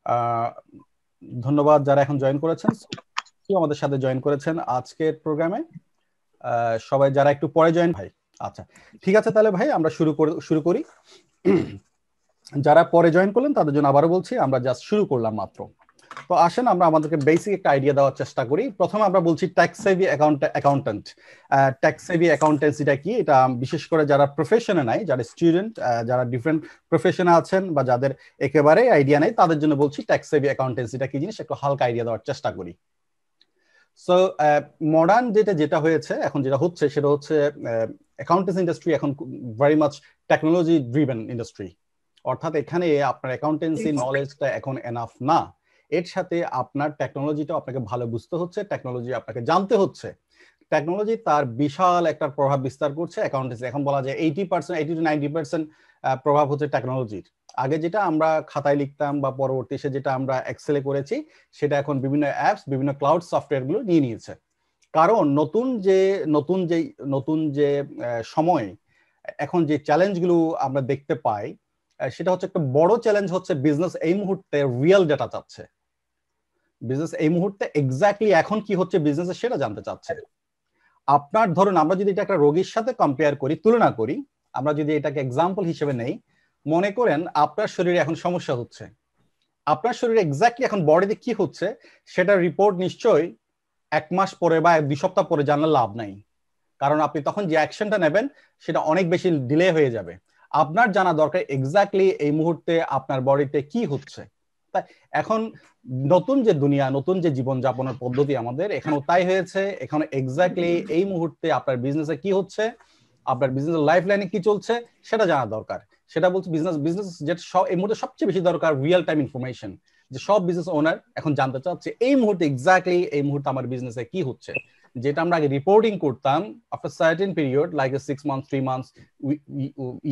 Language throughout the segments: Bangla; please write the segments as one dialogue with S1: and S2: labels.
S1: আহ, ধন্যবাদ যারা এখন জয়েন করেছেন, আমাদের সাথে জয়েন করেছেন আজকের প্রোগ্রামে। সবাই যারা একটু পরে জয়েন ভাই, আচ্ছা ঠিক আছে, তাহলে ভাই আমরা শুরু করি। যারা পরে জয়েন করলেন তাদের জন্য আবারও বলছি, আমরা জাস্ট শুরু করলাম মাত্র। তো আসেন আমরা আমাদেরকে বেসিক একটা আইডিয়া দেওয়ার চেষ্টা করি। প্রথমে আমরা বলছি tax savvy accountant. Tax savvy অ্যাকাউন্টেন্সিটা কি, এটা বিশেষ করে যারা প্রফেশনে নাই, যারা স্টুডেন্ট, যারা ডিফারেন্ট প্রফেশনে আছেন বা যাদের একেবারে আইডিয়া নেই, তাদের জন্য বলছি ট্যাক্স সেভি অ্যাকাউন্টেন্সিটা কি জিনিস, একটু হালকা আইডিয়া দেওয়ার চেষ্টা করি। সো মডার্ন যেটা হয়েছে এখন, যেটা হচ্ছে সেটা হচ্ছে অ্যাকাউন্টেন্সি ইন্ডাস্ট্রি এখন very much technology driven industry. অর্থাৎ এখানে আপনার অ্যাকাউন্টেন্সি নলেজটা এখন এনাফ না, এর সাথে আপনার টেকনোলজিটা আপনাকে ভালো বুঝতে হচ্ছে, টেকনোলজি আপনাকে জানতে হচ্ছে। টেকনোলজি তার বিশাল একটা প্রভাব বিস্তার করছে অ্যাকাউন্টেন্সি। এখন বলা যায় 80%, 80 to 90% প্রভাব হচ্ছে টেকনোলজির। আগে যেটা আমরা খাতায় লিখতাম বা পরবর্তী এসে যেটা আমরা এক্সেলে করেছি, সেটা এখন বিভিন্ন অ্যাপস, বিভিন্ন ক্লাউড সফটওয়্যার গুলো নিয়ে নিয়েছে। কারণ নতুন যে সময়, এখন যে চ্যালেঞ্জগুলো আমরা দেখতে পাই, সেটা হচ্ছে একটা বড় চ্যালেঞ্জ হচ্ছে বিজনেস এই মুহূর্তে রিয়েল ডেটা চাচ্ছে। বিজনেস এই মুহূর্তে এক্স্যাক্টলি এখন কি হচ্ছে বিজনেসে সেটা জানতে চাচ্ছে। আপনার ধরুন, আমরা যদি এটা একটা রোগীর সাথে কম্পেয়ার করি, তুলনা করি, আমরা যদি এটাকে এক্সাম্পল হিসেবে নেই, মনে করেন আপনার শরীরে এখন সমস্যা হচ্ছে, আপনার শরীরে এক্স্যাক্টলি এখন বডিতে কি হচ্ছে সেটা রিপোর্ট নিশ্চয়ই 1 মাস পরে বা 2 সপ্তাহ পরে জানলে লাভ নাই। কারণ আপনি তখন যে অ্যাকশনটা নেবেন সেটা অনেক বেশি ডিলে হয়ে যাবে। আপনার জানা দরকার এক্স্যাক্টলি এই মুহূর্তে আপনার বডিতে কি হচ্ছে। তাই এখন নতুন যে দুনিয়া, নতুন যে জীবনযাপনের পদ্ধতি আমাদের এখানেও তাই হয়েছে। এখানে এক্স্যাক্টলি এই মুহূর্তে আপনার বিজনেসে কি হচ্ছে, আপনার বিজনেস লাইফ লাইনে কি চলছে সেটা জানা দরকার। সেটা বলছে বিজনেস যেটা এই মুহূর্তে সবচেয়ে বেশি দরকার, রিয়েল টাইম ইনফরমেশন। যে সব বিজনেস ওনার এখন জানতে চাচ্ছে এই মুহূর্তে এক্স্যাক্টলি এই মুহূর্তে আমার বিজনেসে কি হচ্ছে। যেটা আমরা আগে রিপোর্টিং করতাম after certain period like 6 months, 3 months,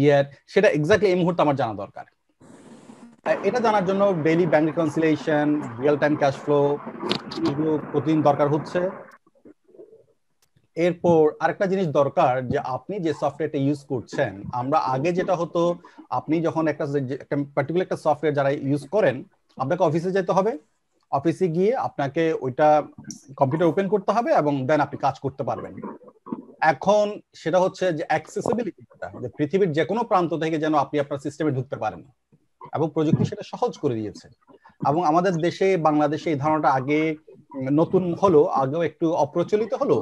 S1: year, সেটা এক্স্যাক্টলি এই মুহূর্তে আমার জানা দরকার। এটা জানার জন্য daily bank reconciliation, real time cash flow, এগুলো প্রতিদিন দরকার হচ্ছে। এরপর আরেকটা জিনিস দরকার, যে আপনি যে সফটওয়্যারটা ইউজ করছেন, আমরা আগে যেটা হতো, আপনি যখন একটা পার্টিকুলার একটা সফটওয়্যার যারা ইউজ করেন, আপনাকে অফিসে যেতে হবে, অফিসে গিয়ে আপনাকে ওইটা কম্পিউটার ওপেন করতে হবে এবং দেন আপনি কাজ করতে পারবেন। এখন সেটা হচ্ছে যে অ্যাক্সেসিবিলিটি, যে পৃথিবীর যে কোনো প্রান্ত থেকে যেন আপনি আপনার সিস্টেমে ঢুকতে পারেন, এবং প্রযুক্তি সেটা সহজ করে দিয়েছে। এবং আমাদের দেশে, বাংলাদেশে এই ধারণাটা আগে নতুন হলো, আগেও একটু অপ্রচলিত হলো।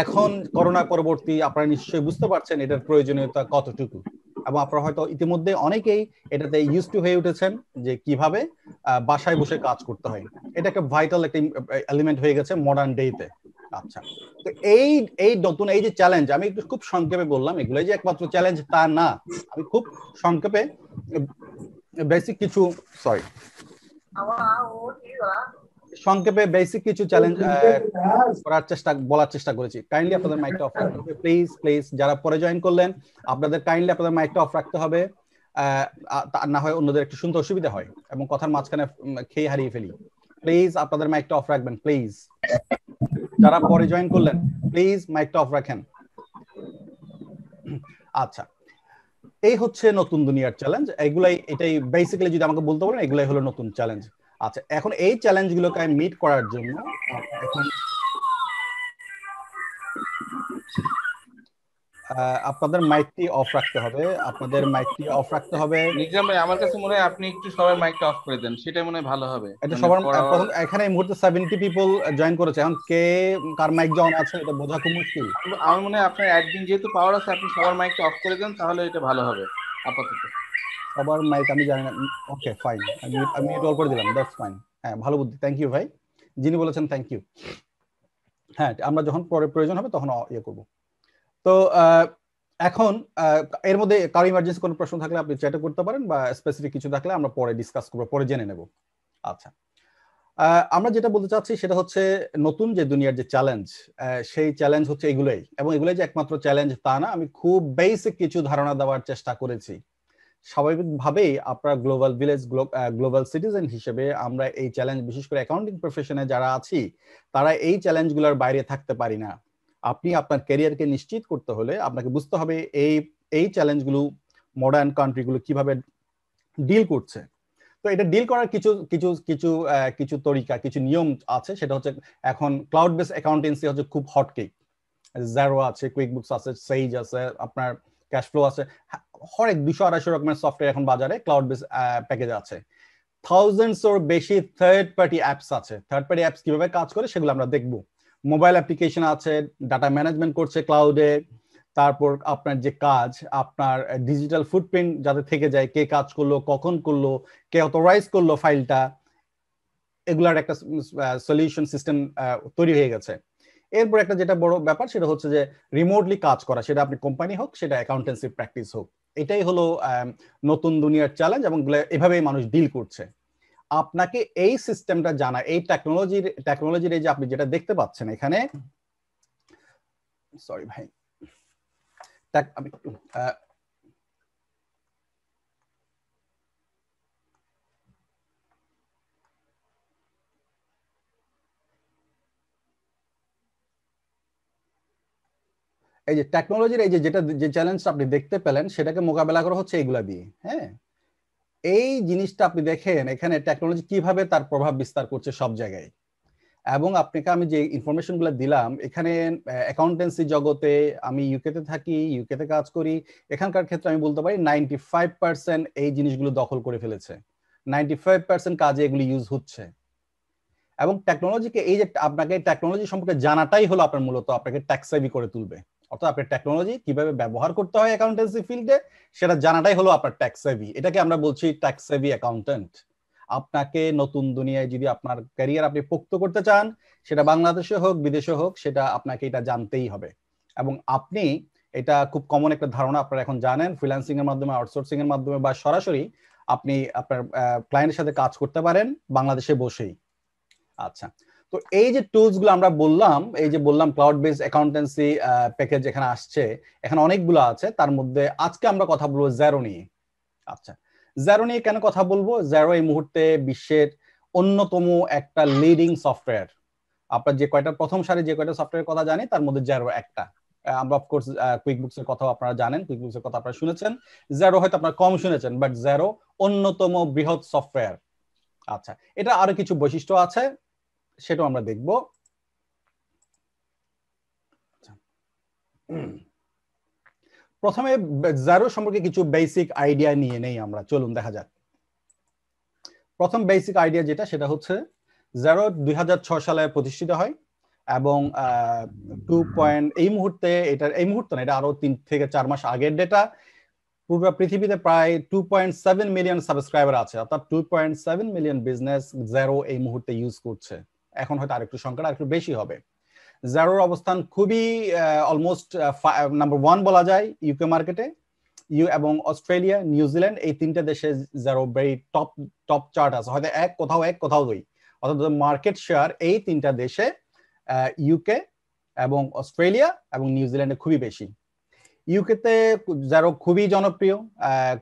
S1: এখন করোনা পরবর্তী আপনারা নিশ্চয়ই বুঝতে পারছেন এটার প্রয়োজনীয়তা কতটুকু, এবং আপনারা হয়তো ইতিমধ্যে অনেকেই এটাতে ইউজ টু হয়ে উঠেছেন যে কিভাবে বাসায় বসে কাজ করতে হয়। এটা একটা ভাইটাল একটা এলিমেন্ট হয়ে গেছে মডার্ন ডেতে। আচ্ছা, তো এই এই নতুন এই যে চ্যালেঞ্জ, আমি একটু খুব সংক্ষেপে বললাম, এগুলোই যে একমাত্র চ্যালেঞ্জ তা না। আমি খুব সংক্ষেপে বেসিক কিছু, সরি, সংক্ষেপে বেসিক কিছু চ্যালেঞ্জ বলার চেষ্টা করেছি। কাইন্ডলি আপনাদের মাইকটা অফ রাখতে হবে, প্লিজ প্লিজ। যারা পরে জয়েন করলেন আপনাদের কাইন্ডলি আপনাদের মাইকটা অফ রাখতে হবে, না হয় অন্যদের একটু শুনতে অসুবিধা হয় এবং কথার মাঝখানে খেয়ে হারিয়ে ফেলি। প্লিজ আপনাদের মাইকটা অফ রাখবেন প্লিজ। যারা পরে জয়েন করলেন প্লিজ মাইকটা অফ রাখেন। আচ্ছা, এই হচ্ছে নতুন দুনিয়ার চ্যালেঞ্জ। এটাই বেসিক্যালি যদি আমাকে বলতে বলেন, এগুলাই হলো নতুন চ্যালেঞ্জ। আচ্ছা, এখন এই চ্যালেঞ্জগুলোকে মিট করার জন্য এখন আপনাদের মাইকটি অফ রাখতে হবে, আপনাদের মাইকটি অফ রাখতে হবে।
S2: নিজাম ভাই, আমার কাছে মনে হয় আপনি একটু সবার মাইকটা অফ করে দেন, সেটাই মনে হয় ভালো হবে।
S1: এটা
S2: মানে
S1: সবার
S2: পড়ার
S1: প্রথম, এখানে এই মুহূর্তে 70 পিপল জয়েন করেছে, এখন কে কার মাইক জন আছে এটা বোঝা খুব মুশকিল।
S2: আমার মনে হয় আপনার অ্যাডমিন যেহেতু পাওয়ার আছে, আপনি সবার মাইকটা অফ করে দেন, তাহলে এটা ভালো হবে আপাতত।
S1: সবার মাইক আমি জানি না। ওকে ফাইন, আমি মিউট অল করে দিলাম, দ্যাটস ফাইন। হ্যাঁ, ভালো বুদ্ধি, থ্যাংক ইউ ভাই, যিনি বলেছেন থ্যাংক ইউ। হ্যাঁ, আমরা যখন পরে প্রয়োজন হবে তখন ইয়ে করব। তো এখন এর মধ্যে কারো ইমার্জেন্সি কোনো প্রশ্ন থাকলে আপনি চ্যাটে করতে পারেন, বা স্পেসিফিক কিছু থাকলে আমরা পরে ডিসকাস করবো, পরে জেনে নেব। আচ্ছা, আমরা যেটা বলতে চাচ্ছি সেটা হচ্ছে নতুন যে দুনিয়ার যে চ্যালেঞ্জ, সেই চ্যালেঞ্জ হচ্ছে এগুলোই, এবং এগুলোই যে একমাত্র চ্যালেঞ্জ তা না। আমি খুব বেসিক কিছু ধারণা দেওয়ার চেষ্টা করেছি। স্বাভাবিকভাবেই আপনার গ্লোবাল ভিলেজ, গ্লোবাল সিটিজেন হিসেবে আমরা এই চ্যালেঞ্জ, বিশেষ করে অ্যাকাউন্টিং প্রফেশনে যারা আছি, তারা এই চ্যালেঞ্জগুলোর বাইরে থাকতে পারি না। আপনি আপনার ক্যারিয়ারকে নিশ্চিত করতে হলে আপনাকে বুঝতে হবে এই এই চ্যালেঞ্জগুলো মডার্ন কান্ট্রিগুলো কিভাবে ডিল করছে। তো তো এটা ডিল করার কিছু কিছু কিছু কিছু তরিকা, কিছু নিয়ম আছে। সেটা হচ্ছে এখন ক্লাউড বেস অ্যাকাউন্টেন্সি হচ্ছে খুব হট কেক। জেরো আছে, কুইকবুকস আছে, সেইজ আছে, আপনার ক্যাশ ফ্লো আছে, হরেক 200-250 রকমের সফটওয়্যার এখন বাজারে ক্লাউড বেস প্যাকেজ আছে। থাউজেন্ডস ওর বেশি থার্ড পার্টি অ্যাপস আছে। থার্ড পার্টি অ্যাপস কিভাবে কাজ করে সেগুলো আমরা দেখবো। মোবাইল অ্যাপ্লিকেশন আছে, ডাটা ম্যানেজমেন্ট করছে ক্লাউডে। তারপর আপনার যে কাজ, আপনার ডিজিটাল ফুটপ্রিন্ট যাতে থেকে যায়, কে কাজ করলো, কখন করলো, কে অথরাইজ করলো ফাইলটা, এগুলার একটা সলিউশন সিস্টেম তৈরি হয়ে গেছে। এরপর একটা যেটা বড় ব্যাপার সেটা হচ্ছে যে রিমোটলি কাজ করা, সেটা আপনি কোম্পানি হোক, সেটা অ্যাকাউন্টেন্সি প্র্যাকটিস হোক। এটাই হলো নতুন দুনিয়ার চ্যালেঞ্জ, এবং এভাবেই মানুষ ডিল করছে। আপনাকে এই সিস্টেমটা জানা, এই টেকনোলজির এই যে আপনি যেটা দেখতে পাচ্ছেন এখানে, সরি ভাই, আমি এই যে টেকনোলজির এই যে যেটা যে চ্যালেঞ্জটা আপনি দেখতে পেলেন সেটাকে মোকাবেলা করা হচ্ছে এইগুলা দিয়ে। হ্যাঁ, এই জিনিসটা আপনি দেখেন এখানে টেকনোলজি কিভাবে তার প্রভাব বিস্তার করছে সব জায়গায়। এবং আপনাকে আমি যে ইনফরমেশনগুলো দিলাম, এখানে অ্যাকাউন্টেন্সি জগতে, আমি ইউকেতে থাকি, ইউকেতে কাজ করি, এখানকার ক্ষেত্রে আমি বলতে পারি 95% এই জিনিসগুলো দখল করে ফেলেছে। 95% কাজে এগুলি ইউজ হচ্ছে। এবং টেকনোলজিকে, এই যে আপনাকে টেকনোলজি সম্পর্কে জানাটাই হলো আপনার মূলত আপনাকে ট্যাক্স সেভি করে তুলবে। অর্থাৎ আপনার টেকনোলজি কিভাবে ব্যবহার করতে হয় অ্যাকাউন্টেন্সি ফিল্ডে, সেটা জানাটাই হলো আপনার ট্যাক্স সেভি। এটাকে আমরা বলছি ট্যাক্স সেভি অ্যাকাউন্টেন্ট। আপনাকে নতুন দুনিয়ায় যদি আপনার ক্যারিয়ার আপনি পোক্ত করতে চান, সেটা বাংলাদেশে হোক বিদেশে হোক, সেটা আপনাকে এটা জানতেই হবে। এবং আপনি, এটা খুব কমন একটা ধারণা, আপনারা এখন জানেন, ফ্রিল্যান্সিং এর মাধ্যমে, আউটসোর্সিং এর মাধ্যমে বা সরাসরি আপনি আপনার ক্লায়েন্টের সাথে কাজ করতে পারেন বাংলাদেশে বসেই। আচ্ছা, তো এই যে টুলস গুলো আমরা বললাম, এই যে বললাম ক্লাউড বেসড অ্যাকাউন্টেন্সি প্যাকেজ এখানে আসছে, এখানে অনেকগুলো আছে। তার মধ্যে আজকে আমরা কথা বলবো জেরো নিয়ে। আচ্ছা, জেরো নিয়ে কেন কথা বলবো? জেরো এই মুহূর্তে বিশ্বের অন্যতম একটা লিডিং সফটওয়্যার। আপনার যে কয়টা প্রথম সারি যে কয়টা সফটওয়্যারের কথা জানি তার মধ্যে জেরো একটা। আমরা অফকোর্স কুইকবুকস এর কথাও আপনারা জানেন, কুইকবুকস এর কথা আপনারা শুনেছেন, জেরো হয়তো আপনারা কম শুনেছেন, বাট জেরো অন্যতম বৃহৎ সফটওয়্যার। আচ্ছা, এটা আরো কিছু বৈশিষ্ট্য আছে, সেটাও আমরা দেখব। প্রথমে জেরো সম্পর্কে কিছু বেসিক আইডিয়া নিয়ে নেই আমরা, চলুন দেখা যাক। প্রথম বেসিক আইডিয়া যেটা, সেটা হচ্ছে জেরো 2006 সালে প্রতিষ্ঠিত হয়, এবং এই মুহূর্তে, এই মুহূর্তে না, এটা আরো 3 থেকে 4 মাস আগের ডেটা, পুরো পৃথিবীতে প্রায় 2.7 মিলিয়ন সাবস্ক্রাইবার আছে। অর্থাৎ 2.7 মিলিয়ন বিজনেস জেরো এই মুহূর্তে ইউজ করছে। এখন হয়তো আরেকটু সংখ্যাটা আরেকটু বেশি হবে। জেরোর অবস্থান খুবই অলমোস্ট নাম্বার 1 বলা যায় ইউকে মার্কেটে। এবং অস্ট্রেলিয়া, নিউজিল্যান্ড, এই 3টে দেশে জেরো ভেরি টপ চার্ট আছে, হয়তো কোথাও 1 কোথাও 2। অর্থাৎ মার্কেট শেয়ার এই 3টা দেশে, ইউকে এবং অস্ট্রেলিয়া এবং নিউজিল্যান্ডে খুবই বেশি। ইউকেতে জেরো খুবই জনপ্রিয়,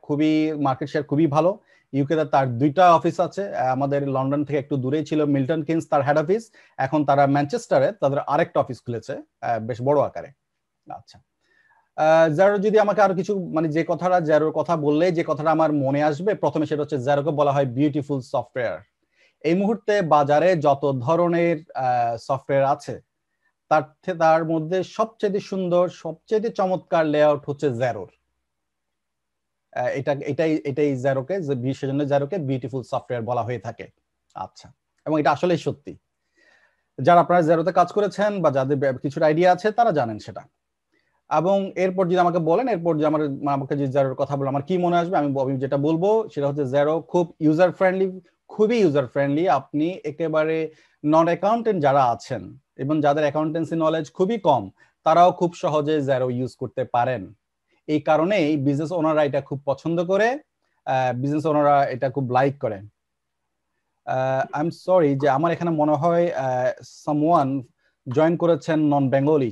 S1: খুবই মার্কেট শেয়ার খুবই ভালো। ইউকেতে তার 2টা অফিস আছে, আমাদের লন্ডন থেকে একটু দূরেই ছিল মিল্টন কিনস তার হেড অফিস, এখন তারা ম্যানচেস্টারে তাদের আরেকটা অফিস খুলেছে বেশ বড় আকারে। আচ্ছা, জেরো যদি আমাকে আরো কিছু, মানে যে কথাটা জেরোর কথা বললে যে কথাটা আমার মনে আসবে প্রথমে, সেটা হচ্ছে জেরোকে বলা হয় বিউটিফুল সফটওয়্যার। এই মুহূর্তে বাজারে যত ধরনের সফটওয়্যার আছে, তার মধ্যে সবচেয়ে সুন্দর, সবচেয়ে চমৎকার লেআউট হচ্ছে জেরোর। এটাই জেরোকে, সেজন্য জেরোকে বিউটিফুল সফটওয়্যার বলা হয়ে থাকে। আচ্ছা, এবং এটা আসলেই সত্যি। যারা আপনারা জেরোতে কাজ করেছেন বা যাদের কিছুটা আইডিয়া আছে তারা জানেন সেটা। এবং এরপর যদি আমাকে বলেন, এরপর যে আমাকে যে জেরোর কথা বলে আমার কি মনে আসবে, আমি যেটা বলবো সেটা হচ্ছে জেরো খুব ইউজার ফ্রেন্ডলি, খুবই ইউজার ফ্রেন্ডলি। আপনি একেবারে নন অ্যাকাউন্টেন্ট যারা আছেন এবং যাদের অ্যাকাউন্টেন্সি নলেজ খুবই কম, তারাও খুব সহজে জেরো ইউজ করতে পারেন। এই কারণেই বিজনেস ওনাররা এটা খুব পছন্দ করে, বিজনেস ওনাররা এটা খুব লাইক করেন। আই এম সরি যে আমার এখানে মনে হয় সামওয়ান জয়েন করেছেন নন বেঙ্গলি।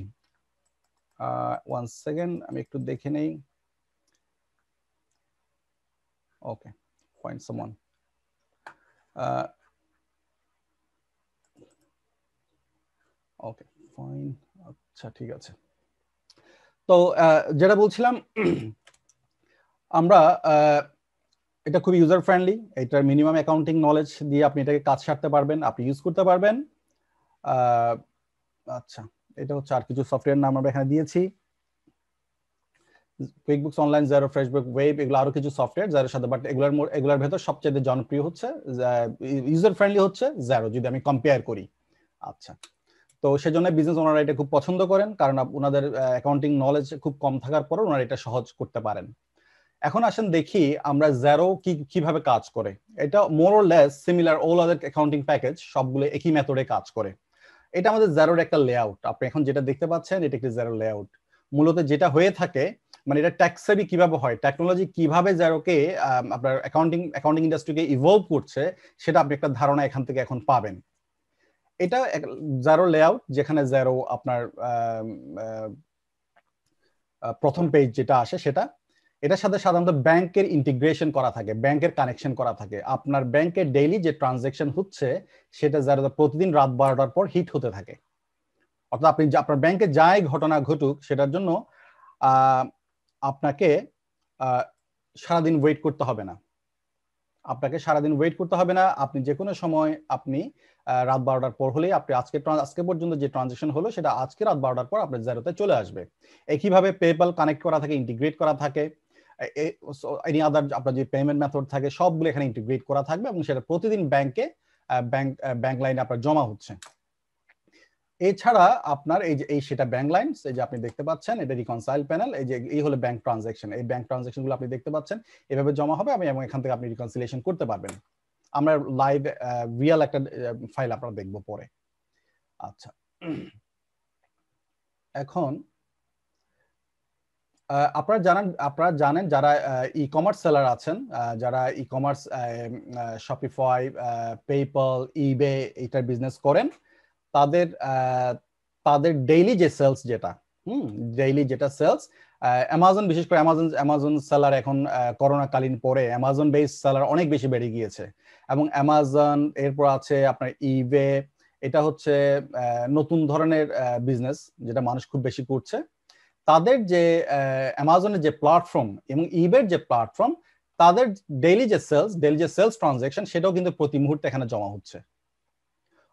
S1: 1 সেকেন্ড, আমি একটু দেখে নেই। ওকে, ফাইন্ড সামওয়ান। ওকে ফাইন, আচ্ছা ঠিক আছে। তো যেটা বলছিলাম, আমরা এটা খুবই ইউজার ফ্রেন্ডলি, এটার মিনিমাম অ্যাকাউন্টিং নলেজ দিয়ে আপনি এটাকে কাজ সারতে পারবেন, আপনি ইউজ করতে পারবেন। আচ্ছা, এটা হচ্ছে আর কিছু সফটওয়্যার নাম আমরা এখানে দিয়েছি, কুইকবুকস অনলাইন, জেরো, ফ্রেশবুক ওয়েব, এগুলো আরো কিছু সফটওয়্যার যার সাথে, বাট এগুলোর ভেতর সবচেয়ে জনপ্রিয় হচ্ছে, ইউজার ফ্রেন্ডলি হচ্ছে জেরো যদি আমি কম্পেয়ার করি। আচ্ছা, তো সেজন্য বিজনেস ওনারা এটা খুব পছন্দ করেন, কারণ ওনাদের অ্যাকাউন্টিং নলেজ খুব কম থাকার পরও ওনারা এটা সহজ করতে পারেন। এখন আসেন দেখি আমরা জেরো কিভাবে কাজ করে। এটা more or less similar all other accounting package, সবগুলো একই মেথডে কাজ করে। এটা আমাদের জেরোর একটা লেআউট, আপনি এখন যেটা দেখতে পাচ্ছেন এটা একটি জেরো লেআউট। মূলত যেটা হয়ে থাকে, মানে এটা ট্যাক্সেবি কিভাবে হয়, টেকনোলজি কিভাবে জেরোকে আপনার অ্যাকাউন্টিং ইন্ডাস্ট্রিকে ইভলভ করছে, সেটা আপনি একটা ধারণা এখান থেকে এখন পাবেন। এটা জেরো লেআউট, যেখানে জেরো আপনার প্রথম পেজ যেটা আসে সেটা, এটার সাথে সাধারণত ব্যাংকের ইন্টিগ্রেশন করা থাকে, ব্যাংকের কানেকশন করা থাকে। আপনার ব্যাংকের ডেইলি যে ট্রানজাকশন হচ্ছে সেটা যারা প্রতিদিন রাত 12টার পর হিট হতে থাকে। অর্থাৎ আপনি আপনার ব্যাংকে যাই ঘটনা ঘটুক, সেটার জন্য আপনাকে সারাদিন ওয়েট করতে হবে না, আপনি যে কোনো সময় আপনি রাত 12টার পর হলেই আপনি আজকে পর্যন্ত যে ট্রানজাকশন হলো সেটা আজকে রাত 12টার পর আপনার জেরোতে চলে আসবে। একইভাবে পেপ্যাল কানেক্ট করা থাকে, ইন্টিগ্রেট করা থাকে, এনি আদার আপনার যে পেমেন্ট মেথড থাকে সবগুলো এখানে ইন্টিগ্রেট করা থাকবে, এবং সেটা প্রতিদিন ব্যাংক লাইনে আপনার জমা হচ্ছে। এছাড়া আপনার এই সেটা ব্যাংক লাইনস, এই যে আপনি দেখতে পাচ্ছেন এটা রিকনসাইল প্যানেল, এই হলো ব্যাংক ট্রানজাকশন, এই ব্যাংক ট্রানজাকশন গুলো আপনি দেখতে পাচ্ছেন এভাবে জমা হবে, এবং এখান থেকে আপনি রিকনসিলিয়েশন করতে পারবেন। আমরা লাইভ রিয়েল একটা ফাইল আপনারা দেখবো পরে। আচ্ছা, এখন আপনারা জানেন যারা ই কমার্স সেলার আছেন, যারা ই কমার্স শপিফাই, পেপ্যাল, ইবে এটার বিজনেস করেন, তাদের ডেইলি যে সেলস ডেইলি যেটা সেলস, অ্যামাজন, বিশেষ করে অ্যামাজন সেলার এখন করোনাকালীন পরে অ্যামাজন বেস সেলার অনেক বেশি বেড়ে গিয়েছে, এবং অ্যামাজন, এরপর আছে আপনার ইবে, এটা হচ্ছে নতুন ধরনের বিজনেস যেটা মানুষ খুব বেশি করছে। তাদের যে অ্যামাজনের যে প্ল্যাটফর্ম এবং ইবের যে প্ল্যাটফর্ম, তাদের ডেইলি যে সেলস ট্রানজাকশন সেটাও কিন্তু প্রতি মুহূর্তে এখানে জমা হচ্ছে।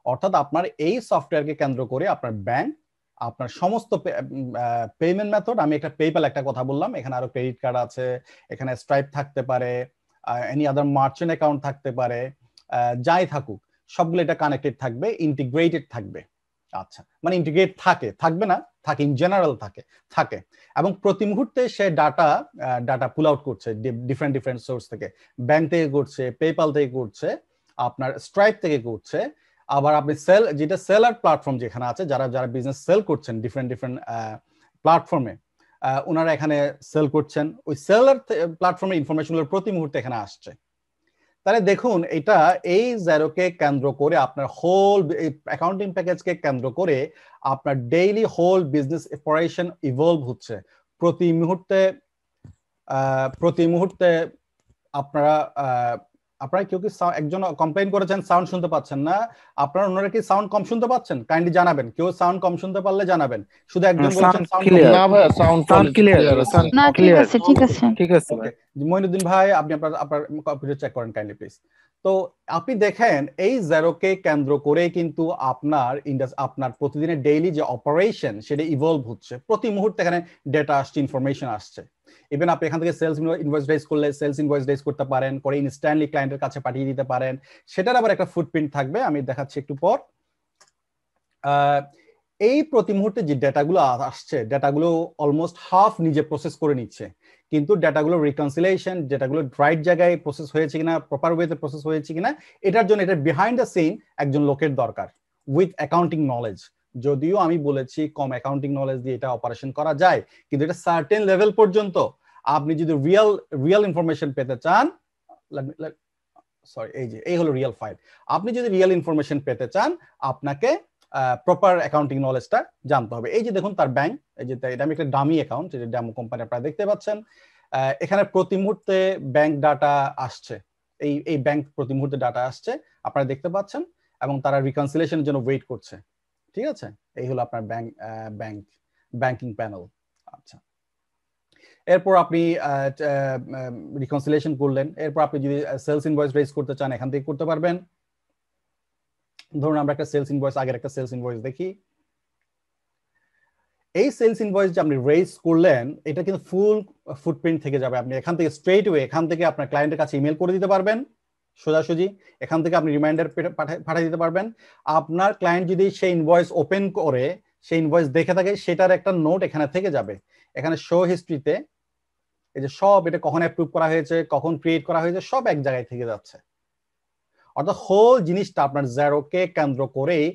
S1: অর্থাৎ আপনার এই সফটওয়্যারকে কেন্দ্র করে আপনার ব্যাংক, আপনার সমস্ত পেমেন্ট মেথড, আমি একটা পেপ্যাল একটা কথা বললাম, এখানে আরো ক্রেডিট কার্ড আছে, এখানে স্ট্রাইপ থাকতে পারে, এনি আদার মার্চেন্ট অ্যাকাউন্ট থাকতে পারে, যাই থাকুক সবগুলো এটা কানেক্টেড থাকবে, ইন্টিগ্রেটেড থাকবে। আচ্ছা, মানে ইন্টিগ্রেট থাকবে না, থাকে, ইন জেনারেল থাকে, এবং প্রতি মুহূর্তে সে ডাটা পুল আউট করছে ডিফারেন্ট সোর্স থেকে, ব্যাংক থেকে করছে, পেপ্যাল থেকে করছে, আপনার স্ট্রাইপ থেকে করছে, আবার আপনি যেটা সেলার প্ল্যাটফর্ম যেখানে আছে, যারা বিজনেস সেল করছেন ডিফারেন্ট প্ল্যাটফর্মে, ওনারা এখানে সেল করছেন, ওই সেলার প্ল্যাটফর্মের ইনফরমেশনগুলো প্রতি মুহূর্তে এখানে আসছে। তাহলে দেখুন, এই জেরোকে কেন্দ্র করে আপনার হোল অ্যাকাউন্টিং প্যাকেজকে কেন্দ্র করে আপনার daily whole business operation evolve হচ্ছে প্রতি মুহূর্তে। আপনারা কেউ কি একজন কমপ্লেইন করেছেন সাউন্ড শুনতে পাচ্ছেন না, আপনারা ওনারা কি সাউন্ড কম শুনতে পাচ্ছেন? কাইন্ডলি জানাবেন, কেউ সাউন্ড কম শুনতে পারলে জানাবেন। শুধু একজন বলছেন সাউন্ড ক্লিয়ার।
S2: না ভাই, সাউন্ড ক্লিয়ার,
S3: না ঠিক আছে
S2: ঠিক আছে ভাই।
S1: মইনুদ্দিন ভাই, আপনি আপনার কম্পিউটার চেক করেন কাইন্ডলি প্লিজ। তো আপনি দেখেন এই জেরোকে কেন্দ্র করে কিন্তু আপনার প্রতিদিনের ডেইলি যে অপারেশন সেটা ইভলভ হচ্ছে, প্রতি মুহূর্তে এখানে ডেটা আসছে, ইনফরমেশন আসছে। ইভেন আপনি এখান থেকে সেলস ইনভয়েস রেজ করলে সেলস ইনভয়েস রেজ করতে পারেন, করে ইনস্ট্যান্টলি ক্লায়েন্টের কাছে পাঠিয়ে দিতে পারেন, সেটার আবার একটা ফুটপ্রিন্ট থাকবে, আমি দেখাচ্ছি একটু পর। এই প্রতি মুহূর্তে যে ডেটাগুলো আসছে, ডেটাগুলো অলমোস্ট হাফ নিজে প্রসেস করে নিচ্ছে, কিন্তু ডেটাগুলো রিকনসিলিয়েশন, ডেটাগুলো রাইট জায়গায় প্রসেস হয়েছে কিনা, প্রপার ওয়েতে প্রসেস হয়েছে কিনা, এটার জন্য এটা বিহাইন্ড দ্য সিন একজন লোকের দরকার উইথ অ্যাকাউন্টিং নলেজ। যদিও আমি বলেছি কম অ্যাকাউন্টিং নলেজ দিয়ে এটা অপারেশন করা যায়, কিন্তু এটা সার্টেন লেভেল পর্যন্ত আপনি যদি রিয়েল ইনফরমেশন পেতে চান, এই হলো রিয়েল ফাইল। আপনি যদি রিয়েল ইনফরমেশন পেতে চান, আপনাকে প্রপার অ্যাকাউন্টিং নলেজটা জানতে হবে। এই যে দেখুন তার ব্যাংক, এই যে এটা আমি একটা ডামি অ্যাকাউন্ট, যে ডেমো কোম্পানি আপনারা দেখতে পাচ্ছেন, এখানে প্রতি মুহূর্তে ব্যাংক ডাটা আসছে, এই ব্যাংক প্রতি মুহূর্তে ডাটা আসছে আপনারা দেখতে পাচ্ছেন, এবং তারা রিকনসিলিয়েশনের জন্য ওয়েট করছে। ঠিক আছে, এই হলো আপনার ব্যাংকিং প্যানেল। আচ্ছা, এরপর আপনি রিকনসিলিয়েশন করলেন, এরপর আপনি যদি সেলস ইনভয়েস রেজ করতে চান এখান থেকে করতে পারবেন। ধরুন আমরা একটা সেলস ইনভয়েস, আগের একটা সেলস ইনভয়েস দেখি। এই সেলস ইনভয়েস যে আপনি রেজ করলেন এটা কিন্তু ফুল ফুটপ্রিন্ট থেকে যাবে। আপনি এখান থেকে স্ট্রেট ওয়ে এখান থেকে আপনার ক্লায়েন্টের কাছে ইমেল করে দিতে পারবেন সোজাসুজি, এখান থেকে আপনি রিমাইন্ডার পাঠিয়ে দিতে পারবেন। আপনার ক্লায়েন্ট যদি সেই ইনভয়েস ওপেন করে সেই ইনভয়েস দেখে থাকে সেটার একটা নোট এখানে থেকে যাবে। এখানে শো হিস্ট্রিতে এই যে সব এটা কখন অ্যাপ্রুভ করা হয়েছে, কখন ক্রিয়েট করা হয়েছে, সব এক জায়গায় থেকে যাচ্ছে। অর্থাৎ হোল জিনিসটা আপনার জেরোকে কেন্দ্র করেই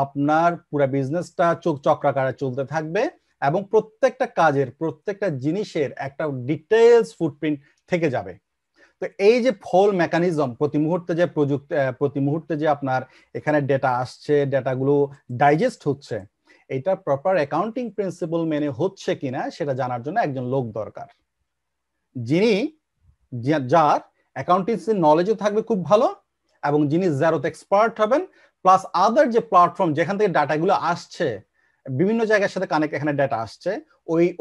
S1: আপনার পুরো বিজনেসটা চক্রাকারে চলতে থাকবে এবং প্রত্যেকটা কাজের প্রত্যেকটা জিনিসের একটা ডিটেইলস ফুটপ্রিন্ট থেকে যাবে। তো এই যে হোল মেকানিজম প্রতি মুহূর্তে যে আপনার এখানে ডেটা আসছে, ডেটাগুলো ডাইজেস্ট হচ্ছে, এটা প্রপার অ্যাকাউন্টিং প্রিন্সিপাল মেনে হচ্ছে কিনা সেটা জানার জন্য একজন লোক দরকার, যিনি যার অ্যাকাউন্টিংসি নলেজও থাকবে খুব ভালো এবং যিনি জেরোতে এক্সপার্ট হবেন, প্লাস আদার যে প্ল্যাটফর্ম যেখান থেকে ডাটাগুলো আসছে বিভিন্ন জায়গার সাথে কানেক্ট, এখানে ডাটা আসছে,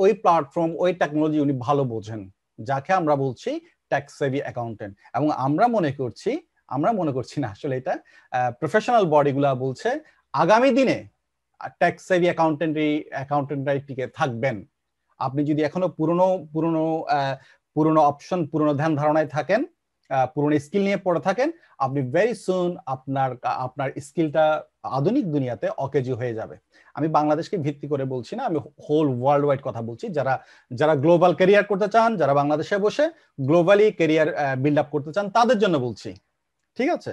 S1: ওই প্ল্যাটফর্ম ওই টেকনোলজি উনি ভালো বোঝেন, যাকে আমরা বলছি ট্যাক্স সেভি অ্যাকাউন্টেন্ট। এবং আমরা মনে করছি না, আসলে এটা প্রফেশনাল বডিগুলা বলছে আগামী দিনে ট্যাক্স সেভি অ্যাকাউন্টেন্টরাই টিকে থাকবেন। আপনি যদি এখনো পুরনো অপশন, পুরনো ধ্যান ধারণায় থাকেন, পুরনো স্কিল নিয়ে পড়ে থাকেন, আপনি ভেরি সুন আপনার স্কিলটা আধুনিক দুনিয়াতে অকেজো হয়ে যাবে। আমি বাংলাদেশকে ভিত্তি করে বলছি না, আমি হোল ওয়ার্ল্ড ওয়াইড কথা বলছি। যারা গ্লোবাল ক্যারিয়ার করতে চান, যারা বাংলাদেশে বসে গ্লোবালি ক্যারিয়ার বিল্ড আপ করতে চান, তাদের জন্য বলছি, ঠিক আছে?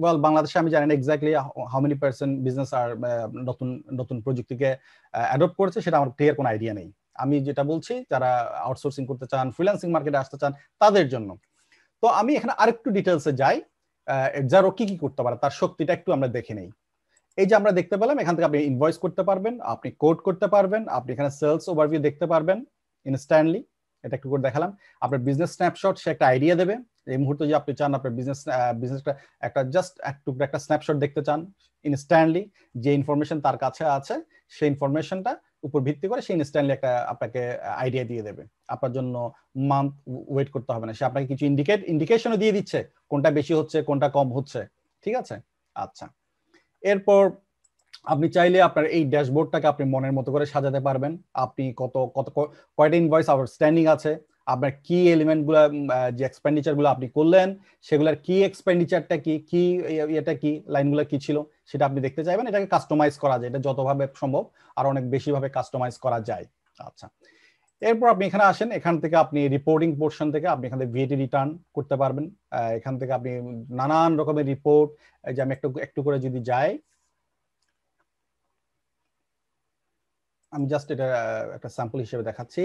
S1: ওয়েল, বাংলাদেশে আমি জানি না exactly how many percent business আর নতুন প্রযুক্তিকে অ্যাডপ্ট করেছে, সেটা আমার ক্লিয়ার কোনো আইডিয়া নেই। আমি যেটা বলছি যারা আউটসোর্সিং করতে চান, ফ্রিল্যান্সিং মার্কেটে আসতে চান, তাদের জন্য। তো আমি এখানে আরেকটু ডিটেলসে যাই, যারও কি কি করতে পারে তার শক্তিটা একটু আমরা দেখে নেই। এই যে আমরা দেখতে পেলাম এখান থেকে আপনি ইনভয়েস করতে পারবেন, আপনি কোড করতে পারবেন, আপনি এখানে সেলস ওভারভিউ দেখতে পারবেন ইনস্ট্যান্টলি। এটা একটু করে দেখালাম। আপনার বিজনেস স্ন্যাপশট সে একটা আইডিয়া দেবে এই মুহূর্তে যে আপনি চান আপনার বিজনেসটা একটা জাস্ট একটা স্ন্যাপশট দেখতে চান ইনস্ট্যান্টলি, যে ইনফরমেশন তার কাছে আছে সেই ইনফরমেশনটা উপর ভিত্তি করে সে ইনস্ট্যান্টলি একটা আপনাকে আইডিয়া দিয়ে দেবে। আপনার জন্য মান্থ ওয়েট করতে হবে না, সে আপনাকে কিছু ইন্ডিকেশনও দিয়ে দিচ্ছে কোনটা বেশি হচ্ছে কোনটা কম হচ্ছে, ঠিক আছে? আচ্ছা, এরপর আপনি চাইলে আপনার এই ড্যাশবোর্ডটাকে আপনি মনের মতো করে সাজাতে পারবেন। আপনি কয়টা ইনভয়েস আউটস্ট্যান্ডিং আছে, আপনার কি এলিমেন্ট গুলা, যে এক্সপেন্ডিচার গুলো আপনি করলেন সেগুলোর কি এক্সপেন্ডিচারটা কি এটা কি লাইনগুলো কি ছিল সেটা আপনি দেখতে চাইবেন। এটাকে কাস্টমাইজ করা যায়, এটা যতভাবে সম্ভব আর অনেক বেশি ভাবে কাস্টমাইজ করা যায়। আচ্ছা, এরপর আপনি এখানে আসেন, এখান থেকে আপনি রিপোর্টিং পোর্শন থেকে আপনি এখান থেকে ভিএটি রিটার্ন করতে পারবেন। এখান থেকে আপনি নানান রকমের রিপোর্ট, যে আমি একটু করে যদি যাই, আমি জাস্ট এটা একটা স্যাম্পল হিসেবে দেখাচ্ছি।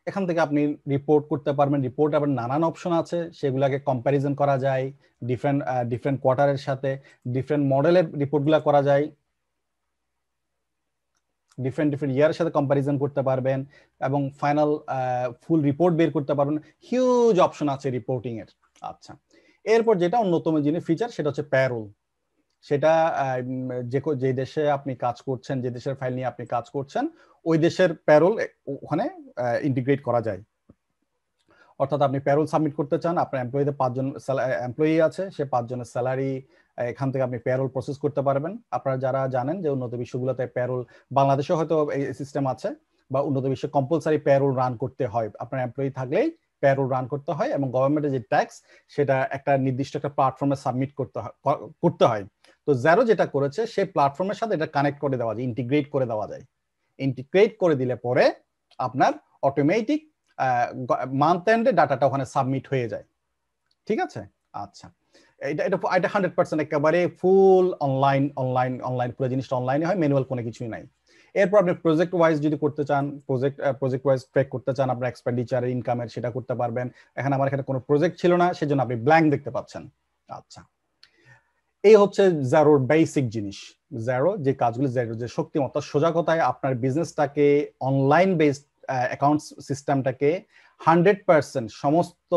S1: এখান থেকে আপনি রিপোর্ট করতে পারবেন। রিপোর্ট আবার নানান অপশন আছে, সেগুলোকে কম্প্যারিজন করা যায় ডিফারেন্ট কোয়ার্টারের সাথে, ডিফারেন্ট মডেলের রিপোর্টগুলো করা যায়, ডিফারেন্ট ইয়ারের সাথে কম্প্যারিজন করতে পারবেন এবং ফাইনাল ফুল রিপোর্ট বের করতে পারবেন। হিউজ অপশন আছে রিপোর্টিং এর। আচ্ছা, এরপর যেটা অন্যতম যিনি ফিচার সেটা হচ্ছে প্যারোল। সেটা যে দেশে আপনি কাজ করছেন, যে দেশের ফাইল নিয়ে আপনি কাজ করছেন, ওই দেশের প্যারোল ওখানে ইন্টিগ্রেট করা যায়। অর্থাৎ আপনি প্যারোল সাবমিট করতে চান, আপনার এমপ্লয়ীদের 5 জন এমপ্লয়ি আছে, সে 5 জনের স্যালারি এখান থেকে আপনি প্যারোল প্রসেস করতে পারবেন। আপনারা যারা জানেন যে উন্নত বিশ্বগুলোতে প্যারোল, বাংলাদেশে হয়তো এই সিস্টেম আছে, বা উন্নত বিশ্বে কম্পালসারি প্যারোল রান করতে হয়, আপনার এমপ্লয়ি থাকলেই প্যারোল রান করতে হয় এবং গভর্নমেন্টের যে ট্যাক্স সেটা একটা নির্দিষ্ট একটা প্ল্যাটফর্মে সাবমিট করতে হয়। তো জেরো যেটা করেছে সেই প্ল্যাটফর্মের সাথে এটা কানেক্ট করে দেওয়া যায়, ইন্টিগ্রেট করে দেওয়া যায়। ইন্টিগ্রেট করে দিলে পরে আপনার অটোমেটিক মান্থ এন্ডে ডাটাটা ওখানে সাবমিট হয়ে যায়, ঠিক আছে? আচ্ছা, এটা 100% একেবারে ফুল অনলাইন পুরো জিনিসটা অনলাইনে হয়, ম্যানুয়াল কোনো কিছুই নাই। এরপর আপনি প্রজেক্ট ওয়াইজ যদি করতে চান, প্রজেক্ট ওয়াইজ ট্র্যাক করতে চান আপনার এক্সপেন্ডিচার ইনকামের, সেটা করতে পারবেন। আমার এখানে কোনো প্রজেক্ট ছিল না, সেজন্য আপনি ব্ল্যাঙ্ক দেখতে পাচ্ছেন। আচ্ছা, এই হচ্ছে জেরোর বেসিক জিনিস। জেরো যে কাজগুলো, জেরো যে শক্তিমত্তা, সোজা কথায় আপনার বিজনেসটাকে অনলাইন বেসড অ্যাকাউন্টস সিস্টেমটাকে 100% সমস্ত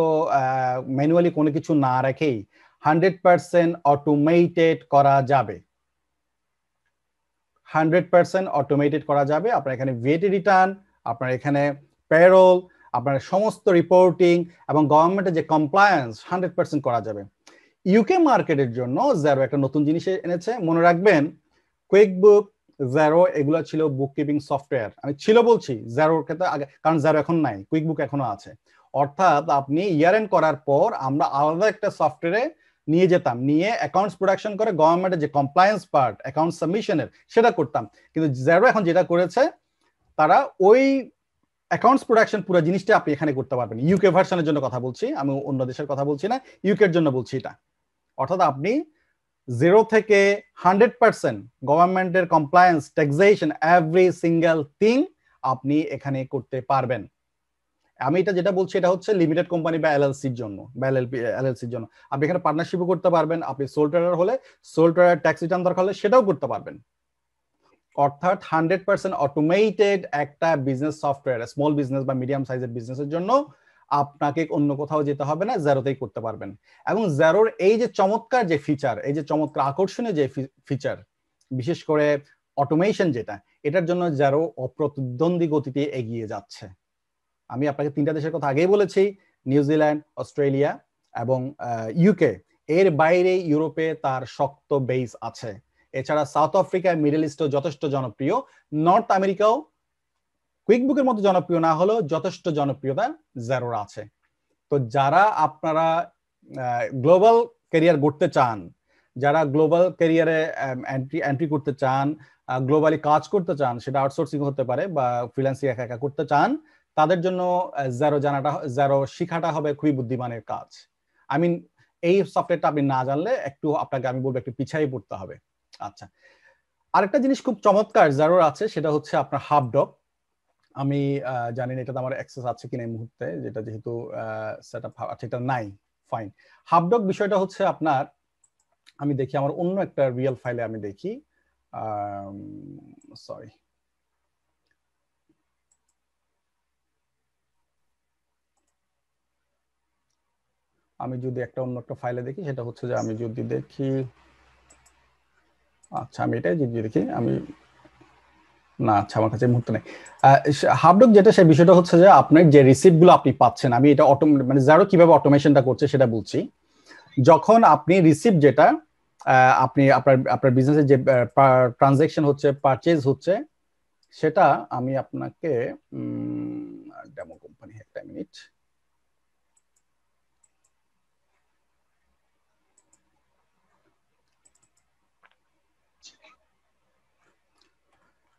S1: ম্যানুয়ালি কোনো কিছু না রেখেই 100% অটোমেটেড করা যাবে। 100% অটোমেটেড করা যাবে। আপনার এখানে ভিএটি রিটার্ন, আপনার এখানে পেরোল, আপনার সমস্ত রিপোর্টিং এবং গভর্নমেন্টের যে কমপ্লায়েন্স 100% করা যাবে। ইউকে মার্কেটের জন্য জেরো একটা নতুন জিনিস এনেছে, মনে রাখবেন কুইকবুক, জেরো এগুলো ছিল বুক কিপিং সফটওয়্যার। আমি ছিল বলছি, জেরোর ক্ষেত্রে আগে, কারণ জেরো এখন নাই, কুইকবুক এখনো আছে। অর্থাৎ আপনি ইয়ার এন্ড করার পর আমরা আলাদা একটা সফটওয়্যারে নিয়ে যেতাম, নিয়ে অ্যাকাউন্টস প্রোডাকশন করে গভর্নমেন্টের যে কমপ্লায়েন্স পার্ট অ্যাকাউন্ট সাবমিশনের সেটা করতাম। কিন্তু জেরো এখন যেটা করেছে, তারা ওই অ্যাকাউন্টস প্রোডাকশন পুরো জিনিসটা আপনি এখানে করতে পারবেন। ইউকে ভার্সনের জন্য কথা বলছি, আমি অন্য দেশের কথা বলছি না, ইউকের জন্য বলছি এটা। অর্থাৎ আপনি 0 থেকে 100% গভর্নমেন্টের compliance, taxation, every single thing আপনি এখানে করতে পারবেন। আমি এটা যেটা বলছি এটা হচ্ছে লিমিটেড কোম্পানি বা এলএলসির জন্য, বা এলএলসির জন্য। আপনি এখানে পার্টনারশিপও করতে পারবেন, আপনি সোল ট্রেডার হলে সোল ট্রেডার ট্যাক্স রিটার্ন দরকার হলে সেটাও করতে পারবেন। অর্থাৎ 100% অটোমেটেড একটা বিজনেস সফটওয়্যার, স্মল বিজনেস বা মিডিয়াম সাইজের বিজনেসের জন্য আপনাকে অন্য কোথাও যেতে হবে না, জেরোতেই করতে পারবেন। এবং জেরোর এই যে চমৎকার যে ফিচার, এই যে চমৎকার আকর্ষণীয় যে ফিচার, বিশেষ করে অটোমেশন যেটা, এটার জন্য জেরো অপ্রতিদ্বন্দ্বী গতিতে এগিয়ে যাচ্ছে। আমি আপনাকে 3টা দেশের কথা আগেই বলেছি, নিউজিল্যান্ড, অস্ট্রেলিয়া এবং ইউকে। এর বাইরে ইউরোপে তার শক্ত বেস আছে। এছাড়া সাউথ আফ্রিকা, মিডল ইস্টও যথেষ্ট জনপ্রিয়। নর্থ আমেরিকাও কুইকবুকের মতো জনপ্রিয় না হলেও যথেষ্ট জনপ্রিয়তা জেরোর আছে। তো যারা আপনারা গ্লোবাল ক্যারিয়ার গড়তে চান, যারা গ্লোবাল ক্যারিয়ারে এন্ট্রি করতে চান, গ্লোবালি কাজ করতে চান, সেটা আউটসোর্সিং হতে পারে বা ফ্রিল্যান্সিং একা একা করতে চান, তাদের জন্য জেরো শিখাটা হবে খুবই বুদ্ধিমানের কাজ। আই মিন এই সফটওয়্যারটা আপনি না জানলে একটু আপনাকে আমি বলবো একটু পিছাই পড়তে হবে। আচ্ছা, আরেকটা জিনিস খুব চমৎকার জেরোর আছে, সেটা হচ্ছে আপনার হাবডক। আমি জানি না এটাতে আমার অ্যাক্সেস আছে কিনা এই মুহূর্তে, যেটা যেহেতু সেটআপ আছে, এটা নাই, ফাইন। হাবডক বিষয়টা হচ্ছে আপনার, আমি দেখি আমার অন্য একটা রিয়েল ফাইলে আমি দেখি, সরি, আমি যদি একটা অন্য একটা ফাইলে দেখি, সেটা হচ্ছে যে আমি যদি দেখি, আচ্ছা আমি এটাই যদি দেখি, আমি না, আচ্ছা আমার কাছে এই মুহূর্তে নেই। হাবডক যেটা, সেই বিষয়টা হচ্ছে যে আপনার যে রিসিপ্ট গুলো আপনি পাচ্ছেন, আমি এটা মানে জেরো কিভাবে অটোমেশনটা করছে সেটা বলছি। যখন আপনি রিসিপ্ট যেটা আপনি আপনার বিজনেসের যে ট্রানজাকশন হচ্ছে, পারচেজ হচ্ছে, সেটা আমি আপনাকে ডেমো কোম্পানি, একটা মিনিট,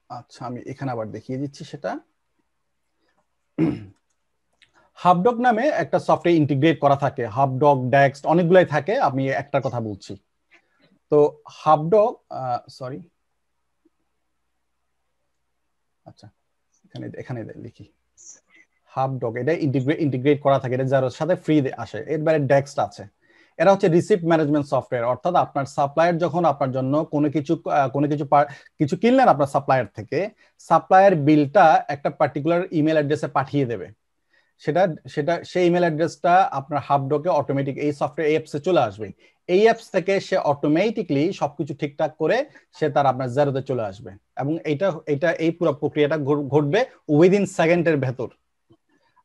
S1: আচ্ছা আমি এখানে আবার দেখিয়ে দিচ্ছি সেটা। হাবডক নামে একটা সফটওয়্যার ইন্টিগ্রেট করা থাকে, হাবডক, ডেক্সট অনেকগুলাই থাকে, আমি একটা কথা বলছি। তো হাবডক, সরি, আচ্ছা এখানে এখানে লিখি হাবডক, এটা ইন্টিগ্রেট করা থাকে, এটা যার সাথে ফ্রি আসে। এর বাইরে ডেক্সট আছে। এরা হচ্ছে রিসিপ্ট ম্যানেজমেন্ট সফটওয়্যার। অর্থাৎ আপনার সাপ্লায়ার যখন আপনার জন্য কোনো কিছু কিনলেন আপনার সাপ্লায়ার থেকে, সাপ্লায়ার বিলটা একটা পার্টিকুলার ইমেল অ্যাড্রেসে পাঠিয়ে দেবে। সেটা সেটা সেই ইমেল অ্যাড্রেসটা আপনার হাবডকে অটোমেটিক এই সফটওয়্যার অ্যাপসে চলে আসবে। এই অ্যাপস থেকে সে অটোমেটিকলি সবকিছু ঠিকঠাক করে সে তার আপনার জেরোতে চলে আসবে। এবং এই পুরো প্রক্রিয়াটা ঘটবে উইদিন সেকেন্ডের ভেতর।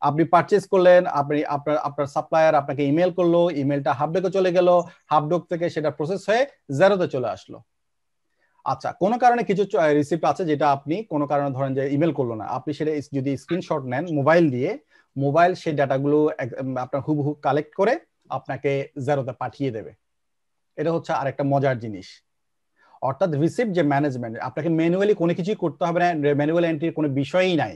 S1: আপনি পারচেজ করলেন, আপনি আপনার সাপ্লায়ার আপনাকে ইমেল করলো, ইমেলটা হাবডকে চলে গেল, হাবডক থেকে সেটা প্রসেস হয়ে জেরোতে চলে আসলো। আচ্ছা, কোনো কারণে কিছু রিসিপ্ট আছে যেটা আপনি কোনো কারণে ধরেন যে ইমেল করলো না, আপনি সেটা যদি স্ক্রিনশট নেন মোবাইল দিয়ে, মোবাইল সেই ডাটাগুলো আপনার হুবহু কালেক্ট করে আপনাকে জেরোতে পাঠিয়ে দেবে। এটা হচ্ছে আরেকটা মজার জিনিস। অর্থাৎ রিসিপ্ট যে ম্যানেজমেন্ট, আপনাকে ম্যানুয়ালি কোনো কিছুই করতে হবে না, ম্যানুয়াল এন্ট্রির কোনো বিষয়ই নাই।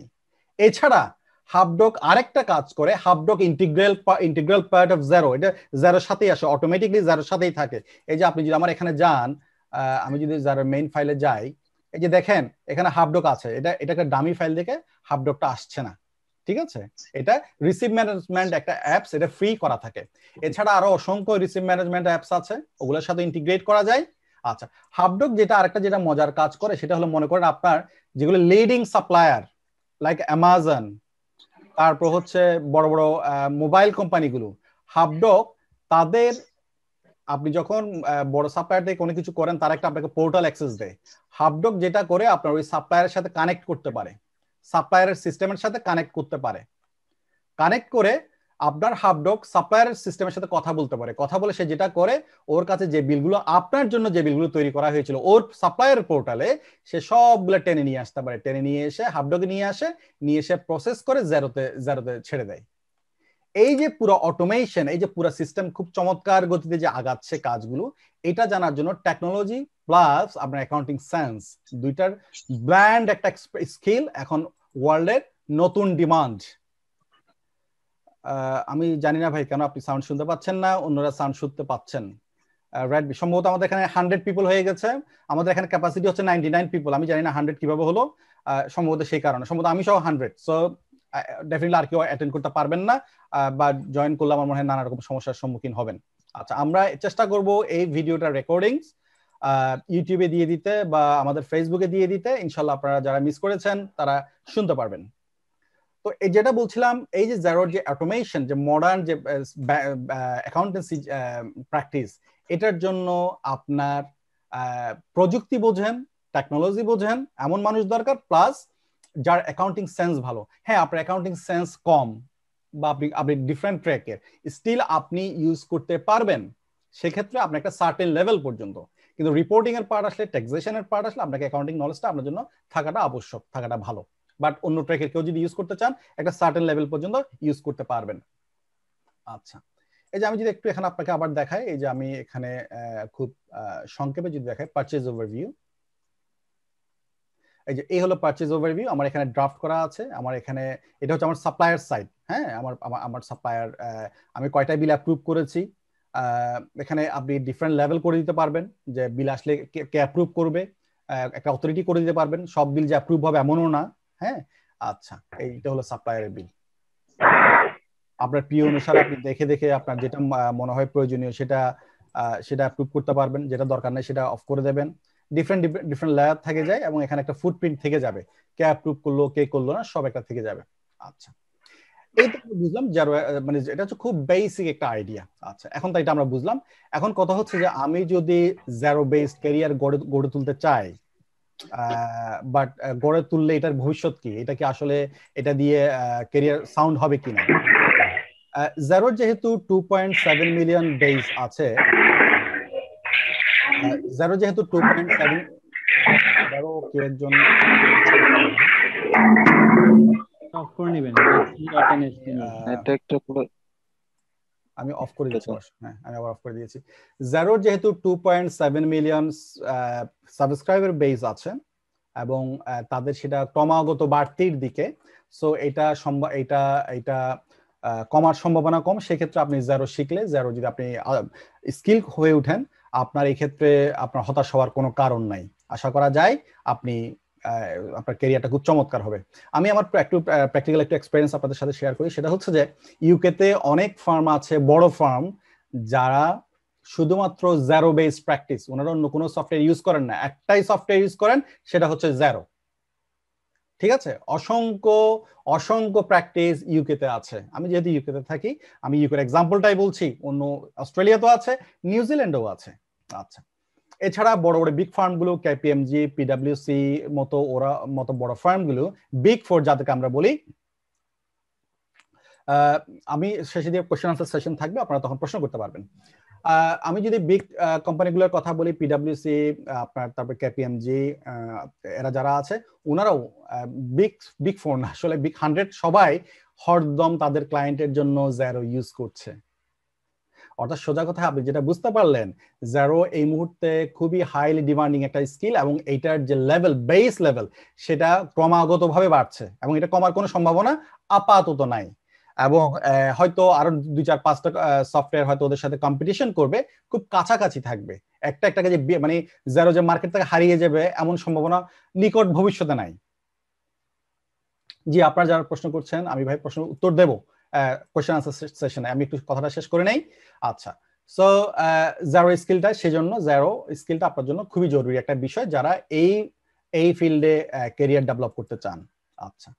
S1: এছাড়া হাবডক আরেকটা কাজ করে, হাবডক ইন্টিগ্রাল পার্ট অফ জেরো, এটা জেরোর সাথেই আসে, অটোমেটিকলি জেরোর সাথেই থাকে। এই যে আপনি যদি আমার এখানে যান, আমি যদি জেরোর মেইন ফাইলে যাই, এই যে দেখেন এখানে হাবডক আছে, এটা একটা ডামি ফাইল দেখে হাবডকটা আসছে না, ঠিক আছে? এটা রিসিভ ম্যানেজমেন্ট একটা অ্যাপস, এটা ফ্রি করা থাকে। এছাড়া আরো অসংখ্য রিসিভ ম্যানেজমেন্ট অ্যাপস আছে, ওগুলোর সাথে ইন্টিগ্রেট করা যায়। আচ্ছা, হাবডক যেটা আরেকটা যেটা মজার কাজ করে, সেটা হলো মনে করেন আপনার যেগুলো লিডিং সাপ্লায়ার লাইক অ্যামাজন, তারপর হচ্ছে বড় বড় মোবাইল কোম্পানিগুলো, হাবডক তাদের আপনি যখন বড় সাপ্লায়ার থেকে কোনো কিছু করেন, তারা একটা আপনাকে পোর্টাল অ্যাক্সেস দেয়। হাবডক যেটা করে আপনার ওই সাপ্লায়ারের সাথে কানেক্ট করতে পারে, সাপ্লায়ারের সিস্টেমের সাথে কানেক্ট করতে পারে, কানেক্ট করে আপনার হাবডক সাপ্লায়ারের সিস্টেমের সাথে কথা বলতে পারে। কথা বলে সে যেটা করে, ওর কাছে যে বিলগুলো আপনার জন্য যে বিলগুলো তৈরি করা হয়েছিল ওর সাপ্লায়ার পোর্টালে, সে সবগুলো টেনে নিয়ে আসতে পারে। টেনে নিয়ে এসে হাবডকে নিয়ে এসে প্রসেস করে জেরোতে ছেড়ে দেয়। এই যে পুরো অটোমেশন, এই যে পুরো সিস্টেম খুব চমৎকার গতিতে যে আগাচ্ছে কাজগুলো, এটা জানার জন্য টেকনোলজি প্লাস আপনার অ্যাকাউন্টিং সেন্স দুইটার ব্র্যান্ড একটা স্কিল এখন ওয়ার্ল্ডের নতুন ডিমান্ড। আমি জানি না ভাই কেন আপনি সাউন্ড শুনতে পাচ্ছেন না, অন্যরা সাউন্ড শুনতে পাচ্ছেন। রাইট, সম্ভবত আমাদের এখানে 100 পিপল হয়ে গেছে, আমাদের এখানে ক্যাপাসিটি হচ্ছে 99 পিপল। আমি জানি না 100 কিভাবে হলো, সম্ভবত সেই কারণে, সম্ভবত আমি সহ 100। সো ডেফিনেটলি আর কেউ অ্যাটেন্ড করতে পারবেন না, বা জয়েন করলে আমার মনে হয় নানা রকম সমস্যার সম্মুখীন হবেন। আচ্ছা, আমরা চেষ্টা করব এই ভিডিওটা রেকর্ডিংস ইউটিউবে দিয়ে দিতে বা আমাদের ফেসবুকে দিয়ে দিতে। ইনশাল্লাহ আপনারা যারা মিস করেছেন তারা শুনতে পারবেন। তো এই যেটা বলছিলাম, এই যে জেরোর যে অটোমেশন, যে মডার্ন যে অ্যাকাউন্টেন্সি প্র্যাকটিস, এটার জন্য আপনার প্রযুক্তি বোঝেন, টেকনোলজি বোঝেন এমন মানুষ দরকার, প্লাস যার অ্যাকাউন্টিং সেন্স ভালো। হ্যাঁ, আপনার অ্যাকাউন্টিং সেন্স কম বা আপনি ডিফারেন্ট ট্র্যাকের, স্টিল আপনি ইউজ করতে পারবেন। সেক্ষেত্রে আপনার একটা সার্টেন লেভেল পর্যন্ত, কিন্তু রিপোর্টিং এর পার্ট আসলে, ট্যাক্সেশনের পার্ট আসলে আপনাকে অ্যাকাউন্টিং নলেজটা আপনার জন্য থাকাটা আবশ্যক, থাকাটা ভালো। বাট অন্য ট্র্যাকের কেউ যদি ইউজ করতে চান, একটা সার্টেন লেভেল পর্যন্ত ইউজ করতে পারবেন। আচ্ছা, এই যে আমি যদি একটু এখানে আপনাকে আবার দেখাই, এই যে আমি এখানে খুব সংক্ষেপে যদি দেখাই পারচেজ ওভারভিউ, এই যে এই হলো পারচেজ ওভারভিউ। আমার এখানে ড্রাফট করা আছে, আমার এখানে এটা হচ্ছে আমার সাপ্লায়ার সাইড। হ্যাঁ, আমার সাপ্লায়ার, আমি কয়টা বিল অ্যাপ্রুভ করেছি, এখানে আপনি ডিফারেন্ট লেভেল করে দিতে পারবেন, যে বিল আসলে কে অ্যাপ্রুভ করবে, একটা অথরিটি করে দিতে পারবেন। সব বিল যে অ্যাপ্রুভ হবে এমনও না। হ্যাঁ, আচ্ছা, এইটা হলো সাপ্লায়ারের বিল। আপনার প্রিয় অনুসারে আপনি দেখে দেখে আপনার যেটা মনে হয় প্রয়োজনীয় সেটা অ্যাপ্রুভ করতে পারবেন, যেটা দরকার নেই সেটা অফ করে দেবেন। ডিফারেন্ট ডিফারেন্ট লেয়ার থেকে যায় এবং এখানে একটা ফুটপ্রিন্ট থেকে যাবে, কে অ্যাপ্রুভ করলো কে করলো না, সব একটা থেকে যাবে। আচ্ছা, এইটা বুঝলাম যারা, মানে এটা হচ্ছে খুব বেসিক একটা আইডিয়া। আচ্ছা, এখন তো এটা আমরা বুঝলাম। এখন কথা হচ্ছে যে আমি যদি জেরো বেসড ক্যারিয়ার গড়ে তুলতে চাই, বাট গড়ে তুললে এটার ভবিষ্যৎ কি, এটা কি আসলে এটা দিয়ে ক্যারিয়ার সাউন্ড হবে কিনা। জেরোর যেহেতু 2.7 মিলিয়ন বেস আছে, জেরো যেহেতু 2.7, জেরো কেউ একজন
S3: অফ করে নেবেন,
S1: আমি অফ করে দিচ্ছি। হ্যাঁ, আমি আবার অফ করে দিয়েছি। জেরোর যেহেতু 2.7 মিলিয়ন সাবস্ক্রাইবার বেস আছে এবং তাদের সেটা ক্রমাগত বাড়তির দিকে, সো এটা কমার সম্ভাবনা কম। সেক্ষেত্রে আপনি জেরো শিখলে, জেরো যদি আপনি স্কিল হয়ে উঠেন, আপনার এই ক্ষেত্রে আপনার হতাশ হওয়ার কোনো কারণ নাই। আশা করা যায় আপনি আপনার ক্যারিয়ারটা খুব চমৎকার হবে। আমি আমার একটু প্র্যাকটিক্যাল একটা এক্সপেরিয়েন্স আপনাদের সাথে শেয়ার করি। সেটা হচ্ছে যে ইউকেতে অনেক ফার্ম আছে, বড় ফার্ম, যারা শুধুমাত্র জেরো বেস প্র্যাকটিস, ওনারা অন্য কোনো সফটওয়্যার ইউজ করেন না, একটাই সফটওয়্যার ইউজ করেন, সেটা হচ্ছে জেরো। ঠিক আছে, অসংখ্য প্র্যাকটিস ইউকেতে আছে। আমি যেহেতু ইউকেতে থাকি, আমি ইউকের এক্সাম্পলটাই বলছি, অন্য অস্ট্রেলিয়াতেও আছে, নিউজিল্যান্ডেও আছে। আচ্ছা, এছাড়া বড় বড় বিগ ফার্ম গুলো, কেপিএমজি, পিডব্লিউসি মতো বড় ফার্ম গুলো, বিগ ফোর যাদেরকে আমরা বলি, আমি শেষে দিয়ে কোশ্চেন আনসার সেশন থাকবে, আপনারা তখন প্রশ্ন করতে পারবেন। আমি যদি বিগ কোম্পানিগুলোর কথা বলি, পিডব্লিউসি, আপনার তারপর কেপিএমজি, এরা যারা আছে, ওনারাও বিগ ফোর না, আসলে বিগ 100 সবাই হরদম তাদের ক্লায়েন্টের জন্য জেরো ইউজ করছে। অর্থাৎ সোজা কথা, আপনি যেটা বুঝতে পারলেন, জেরো এই মুহূর্তে খুবই হাইলি ডিমান্ডিং একটা স্কিল, এবং এইটার যে লেভেল, বেস লেভেল, সেটা ক্রমাগতভাবে বাড়ছে এবং এটা কমার কোনো সম্ভাবনা আপাতত নাই। এবং হয়তো আরো 2-4-5টা সফটওয়্যার হয়তো ওদের সাথে কম্পিটিশন করবে, খুব কাছাকাছি থাকবে। একটাকে যে মানে জেরো যে মার্কেট থেকে হারিয়ে যাবে এমন সম্ভাবনা নিকট ভবিষ্যতে নাই। জি, আপনারা যারা প্রশ্ন করছেন, আমি ভাই প্রশ্ন উত্তর দেবো কোশ্চেন আনসার সেশনে। আমি একটু কথাটা শেষ করে নেই। আচ্ছা, সো জেরো স্কিলটা, সেজন্য জেরো স্কিলটা আপনার জন্য খুবই জরুরি একটা বিষয় যারা এই ফিল্ডে ক্যারিয়ার ডেভেলপ করতে চান। আচ্ছা,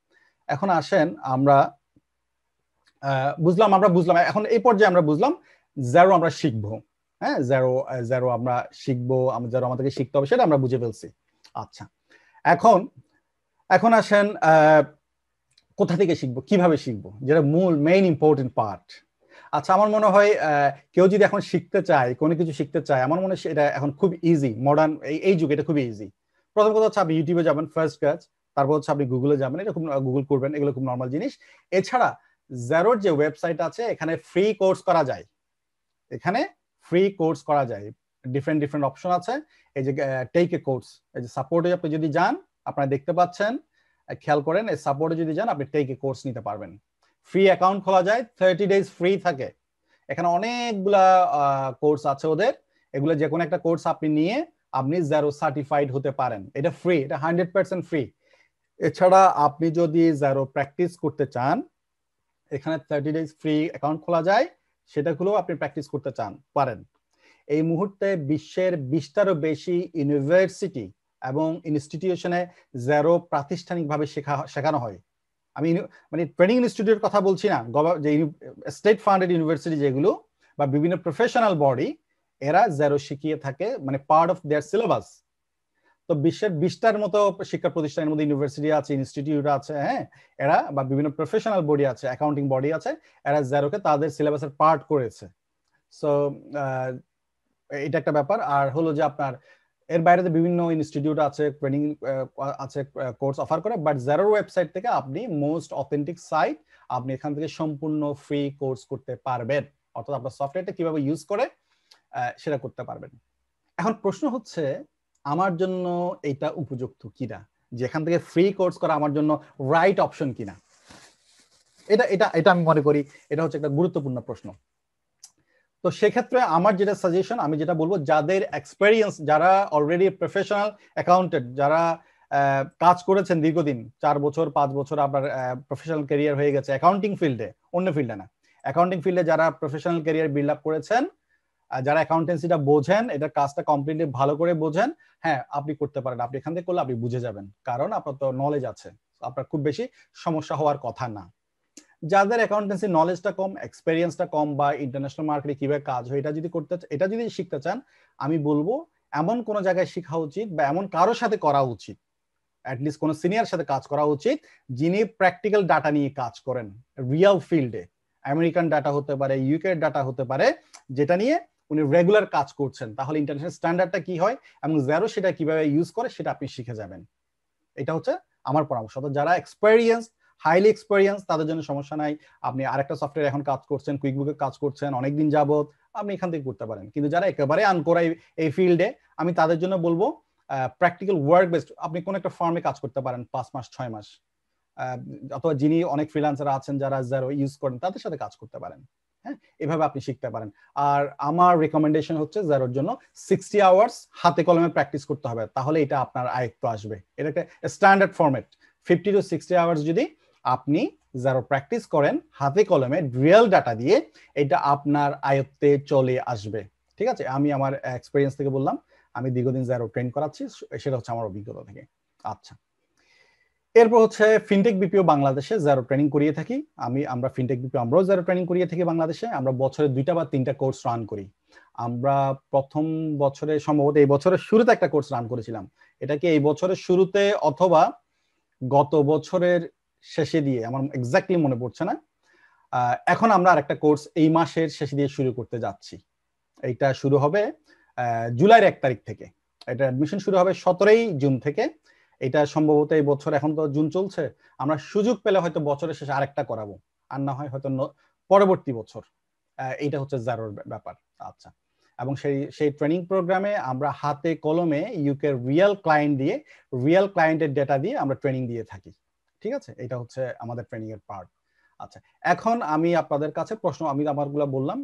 S1: এখন আসেন আমরা বুঝলাম এখন এই পর্যায়ে আমরা বুঝলাম জেরো আমরা শিখবো। হ্যাঁ, জেরো আমরা শিখবো, জেরো আমাদেরকে শিখতে হবে, সেটা আমরা বুঝে ফেলছি। আচ্ছা, এখন আসেন কোথা থেকে শিখবো, কিভাবে শিখবো, যেটা মেইন ইম্পর্টেন্ট পার্ট। আচ্ছা, আমার মনে হয় কেউ যদি এখন শিখতে চায়, কোনো কিছু শিখতে চায়, আমার মনে হয় এটা এখন খুব ইজি, মডার্ন এই যুগে এটা খুব ইজি। প্রথম কথা হচ্ছে আপনি ইউটিউবে যাবেন, ফার্স্ট কাজ, তারপর হচ্ছে আপনি গুগলে যাবেন, এটা খুব গুগল করবেন, এগুলো খুব নর্মাল জিনিস। এছাড়া জেরোর যে ওয়েবসাইট আছে, এখানে ফ্রি কোর্স করা যায়, ডিফারেন্ট অপশন আছে। এই যে টেক এ কোর্স, এই যে সাপোর্টে আপনি যদি যান, আপনারা দেখতে পাচ্ছেন, খেয়াল করেন, এই সাপোর্টে যদি যান আপনি টেক এ কোর্স নিতে পারবেন। ফ্রি অ্যাকাউন্ট খোলা যায়, 30 days ফ্রি থাকে। এখানে অনেকগুলা কোর্স আছে ওদের, এগুলো যে কোনো একটা কোর্স আপনি নিয়ে আপনি জেরো সার্টিফাইড হতে পারেন। এটা ফ্রি, এটা 100% ফ্রি। এছাড়া আপনি যদি জেরো প্র্যাকটিস করতে চান, এখানে 30 days ফ্রি অ্যাকাউন্ট খোলা যায়, সেটা খুলেও আপনি প্র্যাকটিস করতে পারেন। এই মুহূর্তে বিশ্বের 20টারও বেশি ইউনিভার্সিটি এবং ইনস্টিটিউশনে জেরো প্রাতিষ্ঠানিকভাবে শেখানো হয়। আমি মানে ট্রেনিং ইনস্টিটিউটের কথা বলছি না, যে স্টেট ফান্ডেড ইউনিভার্সিটি যেগুলো বা বিভিন্ন প্রফেশনাল বডি, এরা জেরো শিখিয়ে থাকে, মানে পার্ট অফ দেয়ার সিলেবাস। তো বিশ্বের 20টার মতো শিক্ষা প্রতিষ্ঠানের মধ্যে ইউনিভার্সিটি আছে, ইনস্টিটিউট আছে, হ্যাঁ, এরা বা বিভিন্ন প্রফেশনাল বডি আছে, অ্যাকাউন্টিং বডি আছে, এরা জেরোকে তাদের সিলেবাসের পার্ট করেছে। সো এটা একটা ব্যাপার। আর হলো যে আপনার এর বাইরে বিভিন্ন ইনস্টিটিউট আছে, ট্রেনিং আছে, কোর্স অফার করে, বাট জেরোর ওয়েবসাইট থেকে আপনি মোস্ট অথেন্টিক সাইট, আপনি এখান থেকে সম্পূর্ণ ফ্রি কোর্স করতে পারবেন, অর্থাৎ আপনার সফটওয়্যারটা কিভাবে ইউজ করে সেটা করতে পারবেন। এখন প্রশ্ন হচ্ছে আমার জন্য এটা উপযুক্ত কিনা, যেখান থেকে ফ্রি কোর্স করা আমার জন্য রাইট অপশন কিনা। এটা আমি মনে করি এটা হচ্ছে একটা গুরুত্বপূর্ণ প্রশ্ন। তো সেক্ষেত্রে আমার যেটা সাজেশন, আমি যেটা বলবো, যাদের এক্সপেরিয়েন্স, যারা অলরেডি প্রফেশনাল অ্যাকাউন্টেন্ট, যারা কাজ করেছেন দীর্ঘদিন, 4 বছর 5 বছর আপনার প্রফেশনাল ক্যারিয়ার হয়ে গেছে অ্যাকাউন্টিং ফিল্ডে, অন্য ফিল্ডে না, অ্যাকাউন্টিং ফিল্ডে যারা প্রফেশনাল ক্যারিয়ার বিল্ড আপ করেছেন, যারা অ্যাকাউন্টেন্সিটা বোঝেন, এটা কাজটা কমপ্লিটলি ভালো করে বোঝেন, হ্যাঁ আপনি করতে পারেন। আপনি এখান থেকে করলে আপনি বুঝে যাবেন, কারণ আপনার তো নলেজ আছে, আপনার খুব বেশি সমস্যা হওয়ার কথা না। যাদের অ্যাকাউন্টেন্সি নলেজটা কম, এক্সপেরিয়েন্সটা কম, বা ইন্টারন্যাশনাল মার্কেটে কিভাবে কাজ হয় এটা যদি শিখতে চান, আমি বলবো এমন কোন জায়গায় শেখা উচিত, বা এমন কারোর সাথে করা উচিত, অ্যাটলিস্ট কোন সিনিয়র সাথে কাজ করা উচিত, যিনি প্র্যাকটিক্যাল ডাটা নিয়ে কাজ করেন রিয়েল ফিল্ডে। আমেরিকান ডাটা হতে পারে, ইউকে ডাটা হতে পারে, যেটা নিয়ে উনি রেগুলার কাজ করছেন। তাহলে ইন্টারন্যাশনাল স্ট্যান্ডার্ডটা কি হয় এবং জেরো সেটা কিভাবে ইউজ করে সেটা আপনি শিখে যাবেন। এটা হচ্ছে আমার পরামর্শ। তো যারা এক্সপেরিয়েন্স, হাইলি এক্সপেরিয়েন্স, তাদের জন্য সমস্যা নাই। আপনি আরেকটা সফটওয়্যার এখন কাজ করছেন, কুইকবুকে কাজ করছেন অনেকদিন যাবত, আপনি এখান থেকে করতে পারেন। কিন্তু যারা একেবারে আনকোরা এই ফিল্ডে, আমি তাদের জন্য বলবো প্র্যাকটিক্যাল ওয়ার্ক বেসড, আপনি কোন একটা ফার্মে কাজ করতে পারেন 5 মাস 6 মাস, অথবা যিনি অনেক ফ্রিল্যান্সার আছেন যারা জেরো ইউজ করেন, তাদের সাথে কাজ করতে পারেন। হ্যাঁ, এভাবে আপনি শিখতে পারেন। আর আমার রেকমেন্ডেশন হচ্ছে জেরোর জন্য 60 আওয়ার্স হাতে কলমে প্র্যাকটিস করতে হবে, তাহলে এটা আপনার আয়ত্ত আসবে। এটা একটা স্ট্যান্ডার্ড ফরম্যাট। 50 to 60 আওয়ার্স যদি আপনি জেরো প্র্যাকটিস করেন হাতে কলমে রিয়েল ডাটা দিয়ে, এটা আপনার আয়ত্তে চলে আসবে। ঠিক আছে, আমি আমার এক্সপেরিয়েন্স থেকে বললাম, আমি দীর্ঘদিন জেরো ট্রেন করাচ্ছি, সেটা হচ্ছে আমার অভিজ্ঞতা থেকে। আচ্ছা, এরপর হচ্ছে ফিনটেক বিপিও বাংলাদেশে জেরো ট্রেনিং করিয়ে থাকি। আমরা ফিনটেক বিপিও আমরাও জেরো ট্রেনিং করিয়ে থাকি বাংলাদেশে। আমরা বছরে 2টা বা 3টা কোর্স রান করি। আমরা প্রথম বছরে, সম্ভবত এই বছরের শুরুতে একটা কোর্স রান করেছিলাম। এটা কি এই বছরের শুরুতে অথবা গত বছরের শেষে দিয়ে, আমার এক্স্যাক্টলি মনে পড়ছে না। এখন আমরা আরেকটা কোর্স এই মাসের শেষে দিয়ে শুরু করতে যাচ্ছি। এইটা শুরু হবে জুলাইয়ের 1 তারিখ থেকে। এটা অ্যাডমিশন শুরু হবে 17ই জুন থেকে। এটা সম্ভবত এই বছর, এখন তো জুন চলছে, আমরা সুযোগ পেলে হয়তো বছরের শেষে আরেকটা করাবো, আর না হয় হয়তো পরবর্তী বছর। এইটা হচ্ছে জেরোর ব্যাপার। আচ্ছা, এবং সেই ট্রেনিং প্রোগ্রামে আমরা হাতে কলমে ইউকে রিয়েল ক্লায়েন্টের ডেটা দিয়ে আমরা ট্রেনিং দিয়ে থাকি। ঠিক আছে, এটা হচ্ছে আমাদের ট্রেনিং এর পার্ট। আচ্ছা, এখন আমি আপনাদের কাছে প্রশ্ন, আমি আমারগুলো বললাম।